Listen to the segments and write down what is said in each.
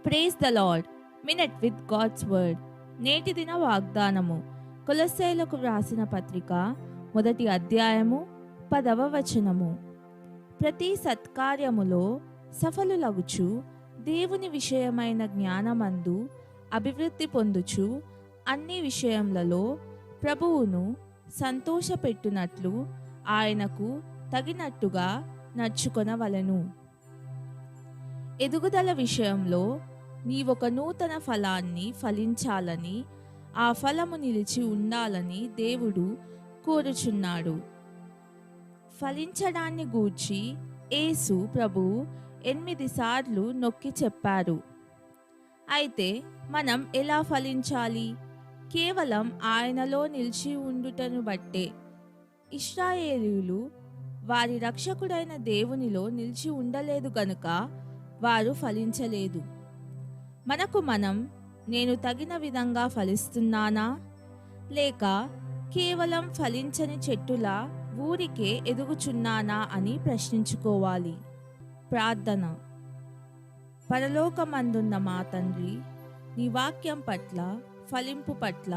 Praise the Lord. Minute with God's word. నేటి దిన వాగ్దానము. కొలస్సీయులకు వ్రాసిన పత్రిక 1వ అధ్యాయము 10వ వచనము. ప్రతి సత్కార్యములో సఫలులగుచు దేవుని విషయమైన జ్ఞానమందు అభివృద్ధి పొందుచు అన్ని విషయములలో ప్రభువును సంతోషపెట్టునట్లు ఆయనకు తగినట్టుగా నడుచుకొనవలెను. ఎదుగుదల విషయంలో నీవొక నూతన ఫలాన్ని ఫలించాలని, ఆ ఫలము నిలిచి ఉండాలని దేవుడు కోరుచున్నాడు. ఫలించడాన్ని గూర్చి యేసు ప్రభువు 8 సార్లు నొక్కి చెప్పారు. అయితే మనం ఎలా ఫలించాలి? కేవలం ఆయనలో నిలిచి ఉండుటను బట్టే. ఇశ్రాయేలీయులు వారి రక్షకుడైన దేవునిలో నిలిచి ఉండలేదు గనుక వారు ఫలించలేదు. మనకు మనం, నేను తగిన విధంగా ఫలిస్తున్నానా, లేక కేవలం ఫలించని చెట్టులా ఊరికే ఎదుగుచున్నానా అని ప్రశ్నించుకోవాలి. ప్రార్థన. పరలోకమందున్న మా తండ్రి, నీ వాక్యం పట్ల, ఫలింపు పట్ల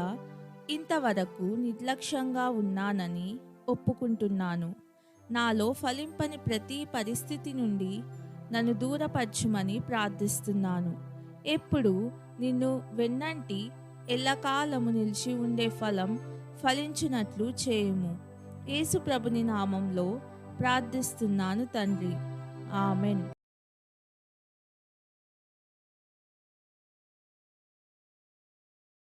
ఇంతవరకు నిర్లక్ష్యంగా ఉన్నానని ఒప్పుకుంటున్నాను. నాలో ఫలింపని ప్రతి పరిస్థితి నుండి నన్ను దూరపరచుమని ప్రార్థిస్తున్నాను. ఎప్పుడు నిన్ను వెన్నంటి ఎల్లకాలము నిలిచి ఉండే ఫలం ఫలించినట్లు చేయుము. యేసు ప్రభుని నామంలో ప్రార్థిస్తున్నాను తండ్రి. ఆమెన్.